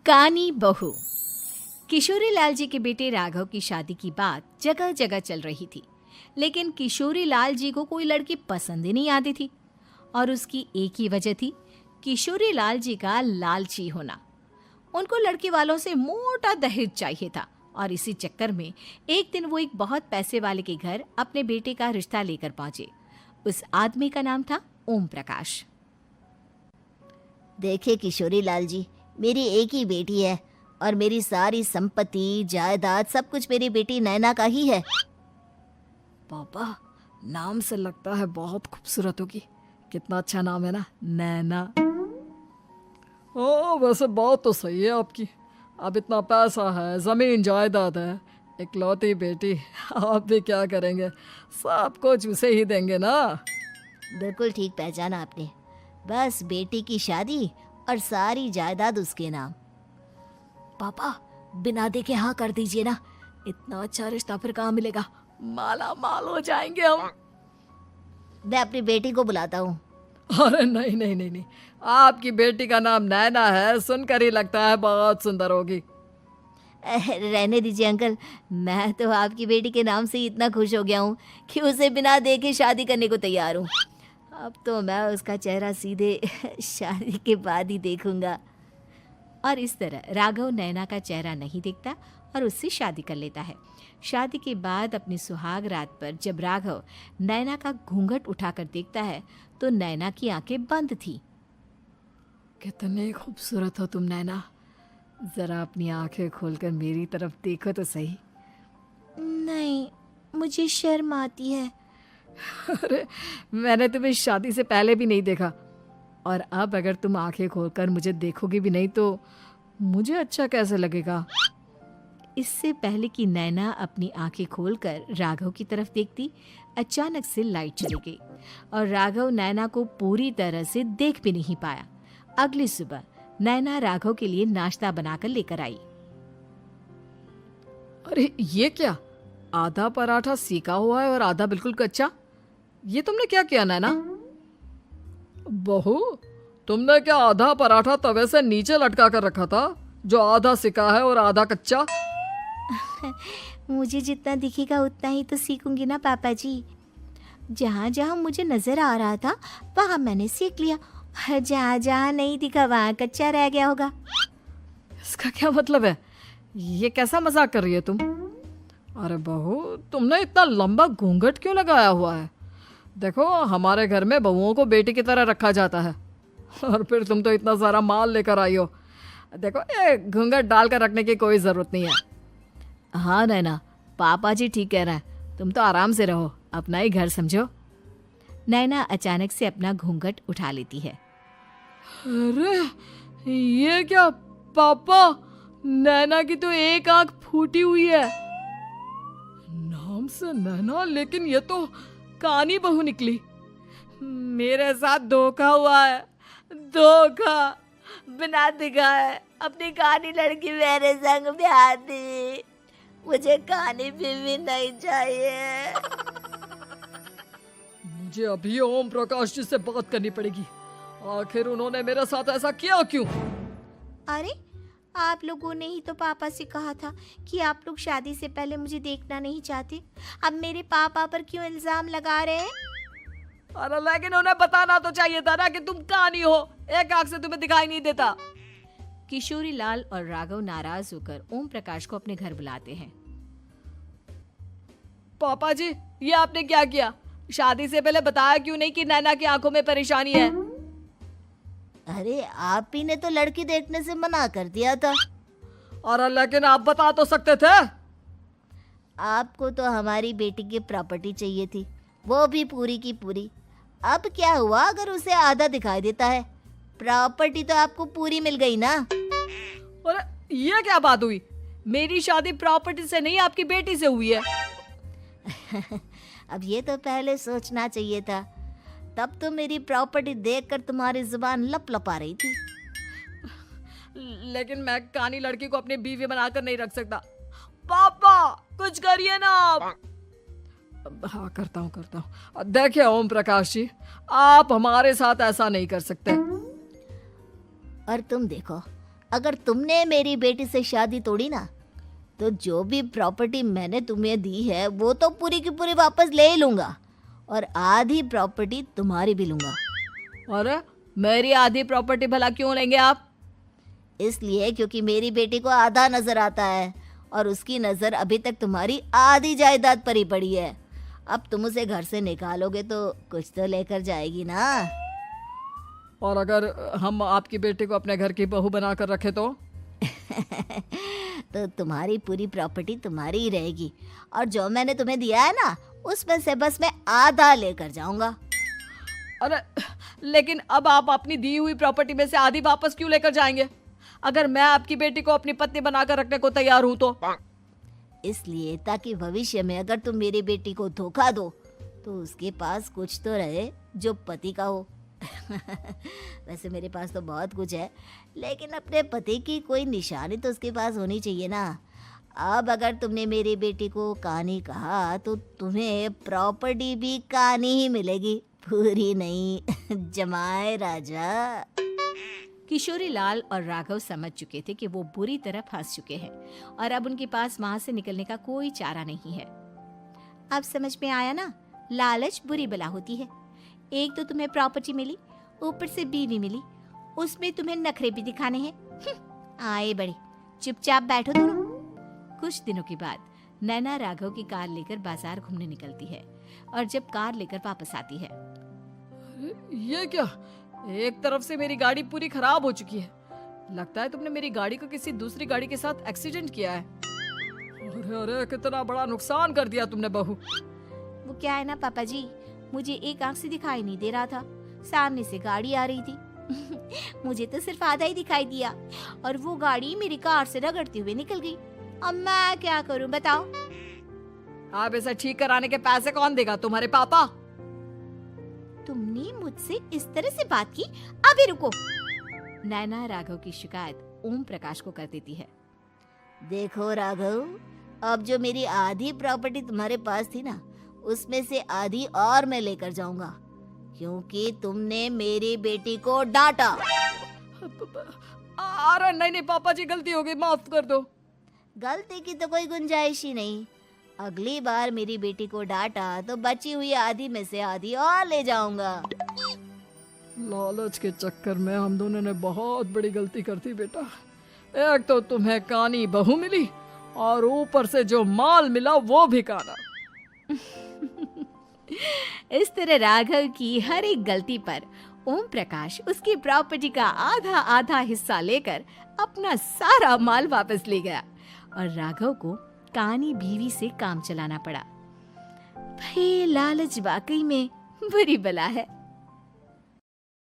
कानी बहू। किशोरी लाल जी के बेटे राघव की शादी की बात जगह जगह चल रही थी, लेकिन किशोरी लाल जी को कोई लड़की पसंद ही नहीं आती थी। और उसकी एक ही वजह थी, किशोरी लाल जी का लालची होना। उनको लड़की वालों से मोटा दहेज चाहिए था और इसी चक्कर में एक दिन वो एक बहुत पैसे वाले के घर अपने बेटे का रिश्ता लेकर पहुंचे। उस आदमी का नाम था ओम प्रकाश। देखिए किशोरी लाल जी, मेरी एक ही बेटी है और मेरी सारी संपत्ति जायदाद सब कुछ मेरी बेटी नैना का ही है। पापा, नाम से लगता है बहुत खूबसूरत होगी। कितना अच्छा नाम है ना, नैना। ओ, वैसे बात तो सही है आपकी। अब इतना पैसा है, जमीन जायदाद है, इकलौती बेटी, आप भी क्या करेंगे? सब कुछ उसे ही देंगे ना। बिल्कुल ठीक पहचाना आपने। बस बेटी की शादी और सारी जायदाद उसके नाम। पापा, बिना देखे हाँ कर दीजिए ना। इतना अच्छा रिश्ता फिर कहाँ मिलेगा? माला माल हो जाएंगे हम। मैं अपनी बेटी को बुलाता हूँ। अरे नहीं नहीं नहीं नहीं, आपकी बेटी का नाम नैना है, सुनकर ही लगता है बहुत सुंदर होगी। रहने दीजिए अंकल, मैं तो आपकी बेटी के नाम से ही इतना खुश हो गया हूँ कि उसे बिना देखे शादी करने को तैयार हूँ। अब तो मैं उसका चेहरा सीधे शादी के बाद ही देखूंगा। और इस तरह राघव नैना का चेहरा नहीं देखता और उससे शादी कर लेता है। शादी के बाद अपनी सुहाग रात पर जब राघव नैना का घूंघट उठाकर देखता है तो नैना की आंखें बंद थी। कितनी खूबसूरत हो तुम नैना, जरा अपनी आंखें खोलकर मेरी तरफ देखो तो सही। नहीं, मुझे शर्म आती है। अरे, मैंने तुम्हें शादी से पहले भी नहीं देखा, और अब अगर तुम आंखें खोलकर मुझे देखोगी भी नहीं तो मुझे अच्छा कैसे लगेगा? इससे पहले कि नैना अपनी आंखें खोलकर राघव की तरफ देखती, अचानक से लाइट चली गई और राघव नैना को पूरी तरह से देख भी नहीं पाया। अगली सुबह नैना राघव के लिए नाश्ता बनाकर लेकर आई। अरे ये क्या, आधा पराठा सीका हुआ है और आधा बिल्कुल कच्चा। ये तुमने क्या किया नैना? बहू, तुमने क्या आधा पराठा तवे से नीचे लटका कर रखा था, जो आधा सिका है और आधा कच्चा? मुझे जितना दिखेगा उतना ही तो सीखूंगी ना पापा जी। जहाँ जहाँ मुझे नजर आ रहा था वहाँ मैंने सीख लिया, जहाँ जहाँ नहीं दिखा वहाँ कच्चा रह गया होगा। इसका क्या मतलब है? ये कैसा मजाक कर रही है तुम? अरे बहू, तुमने इतना लंबा घूंघट क्यों लगाया हुआ है? देखो, हमारे घर में बहुओं को बेटी की तरह रखा जाता है, और फिर तुम तो इतना सारा माल लेकर आई हो। देखो, ये घूंघट डालकर रखने की कोई ज़रूरत नहीं है। हाँ नैना, पापा जी ठीक कह रहे हैं, तुम तो आराम से रहो, अपना ही घर समझो। नैना अचानक से अपना घूंघट उठा लेती है। अरे ये क्या पापा, नैना की तो एक आंख फूटी हुई है। नाम से नैना, लेकिन ये तो कानी बहू निकली। मेरे साथ धोखा हुआ है, धोखा। बिना दिखाए अपनी कानी लड़की मेरे संग ब्याह दी। मुझे कानी बीवी नहीं चाहिए। मुझे अभी ओम प्रकाश जी से बात करनी पड़ेगी। आखिर उन्होंने मेरे साथ ऐसा किया क्यों? अरे, आप लोगों ने ही तो पापा से कहा था कि आप लोग शादी से पहले मुझे देखना नहीं चाहते। अब मेरे पापा पर क्यों इल्जाम लगा रहे हैं? अरे लेकिन उन्हें बताना तो चाहिए था ना कि तुम कानी हो, एक आंख से तुम्हें दिखाई नहीं देता। किशोरी लाल और राघव नाराज होकर ओम प्रकाश को अपने घर बुलाते हैं। पापा जी, ये आपने क्या किया? शादी से पहले बताया क्यों नहीं कि नैना की आंखों में परेशानी है? अरे, आप ही ने तो लड़की देखने से मना कर दिया था। और लेकिन आप बता तो सकते थे। आपको तो हमारी बेटी की प्रॉपर्टी चाहिए थी, वो भी पूरी की पूरी। अब क्या हुआ अगर उसे आधा दिखाई देता है? प्रॉपर्टी तो आपको पूरी मिल गई ना। अरे ये क्या बात हुई? मेरी शादी प्रॉपर्टी से नहीं, आपकी बेटी से हुई है। अब ये तो पहले सोचना चाहिए था, तब तो मेरी प्रॉपर्टी देखकर तुम्हारी जुबान लप लपा रही थी। लेकिन मैं कानी लड़की को अपनी बीवी बनाकर नहीं रख सकता। पापा, कुछ करिए ना आप। हाँ, करता हूँ। देखिए ओम प्रकाश जी, आप हमारे साथ ऐसा नहीं कर सकते। और तुम देखो, अगर तुमने मेरी बेटी से शादी तोड़ी ना, तो जो भी प्रॉपर्टी मैंने तुम्हें दी है वो तो पूरी की पूरी वापस ले ही लूँगा, और आधी प्रॉपर्टी तुम्हारी भी लूँगा। अरे मेरी आधी प्रॉपर्टी भला क्यों लेंगे आप? इसलिए क्योंकि मेरी बेटी को आधा नजर आता है और उसकी नज़र अभी तक तुम्हारी आधी जायदाद पर ही पड़ी है। अब तुम उसे घर से निकालोगे तो कुछ तो लेकर जाएगी ना। और अगर हम आपकी बेटी को अपने घर की बहू बना कर रखे तो? तो तुम्हारी पूरी प्रॉपर्टी तुम्हारी ही रहेगी, और जो मैंने तुम्हें दिया है ना, उसमें से बस मैं आधा लेकर जाऊंगा। अरे लेकिन अब आप अपनी दी हुई प्रॉपर्टी में से आधी वापस क्यों लेकर जाएंगे? अगर मैं आपकी बेटी को अपनी पत्नी बनाकर रखने को तैयार हूं तो? इसलिए ताकि भविष्य में अगर तुम मेरी बेटी को धोखा दो तो उसके पास कुछ तो रहे जो पति का हो। वैसे मेरे पास तो बहुत कुछ है, लेकिन अपने पति की कोई निशानी तो उसके पास होनी चाहिए ना। अब अगर तुमने मेरी बेटी को कानी कहा तो तुम्हें प्रॉपर्टी भी कानी ही मिलेगी, पूरी नहीं। जमाए राजा। किशोरी लाल और राघव समझ चुके थे कि वो बुरी तरह फंस चुके हैं और अब उनके पास वहां से निकलने का कोई चारा नहीं है। अब समझ में आया ना, लालच बुरी बला होती है। एक तो तुम्हें प्रॉपर्टी मिली, ऊपर से बीवी मिली, उसमें तुम्हें नखरे भी दिखाने हैं। आए बड़े, चुपचाप बैठो दोनों। कुछ दिनों के बाद नैना राघव की कार लेकर बाजार घूमने निकलती है और जब कार लेकर वापस आती है, ये क्या? एक तरफ से मेरी गाड़ी पूरी खराब हो चुकी है। लगता है तुमने मेरी गाड़ी को किसी दूसरी गाड़ी के साथ एक्सीडेंट किया है। अरे अरे कितना बड़ा नुकसान कर दिया तुमने बहू। वो क्या है ना पापा जी, मुझे एक आंख से दिखाई नहीं दे रहा था, सामने से गाड़ी आ रही थी। मुझे तो सिर्फ आधा ही दिखाई दिया और वो गाड़ी मेरी कार से रगड़ते हुए निकल गई। अब मैं क्या करूं बताओ? आप इसे ठीक कराने के पैसे कौन देगा? तुम्हारे पापा? तुमने मुझसे इस तरह से बात की? अभी रुको। नैना राघव की शिकायत ओम प्रकाश को कर देती है। देखो राघव, अब जो मेरी आधी प्रॉपर्टी तुम्हारे पास थी ना, उसमें से आधी और मैं लेकर जाऊंगा, क्योंकि तुमने मेरी बेटी को डांटा। अरे नहीं नहीं पापा जी, गलती हो गई, माफ कर दो। गलती की तो कोई गुंजाइश ही नहीं। अगली बार मेरी बेटी को डांटा तो बची हुई आधी में से आधी और ले जाऊंगा। लालच के चक्कर में हम दोनों ने बहुत बड़ी गलती कर दी बेटा। एक तो तुम्हें कानी बहू मिली और ऊपर से जो माल मिला वो भी काना। इस तरह राघव की हर एक गलती पर ओम प्रकाश उसकी प्रॉपर्टी का आधा आधा हिस्सा लेकर अपना सारा माल वापस ले गया और राघव को कानी बीवी से काम चलाना पड़ा। भाई लालच वाकई में बुरी बला है।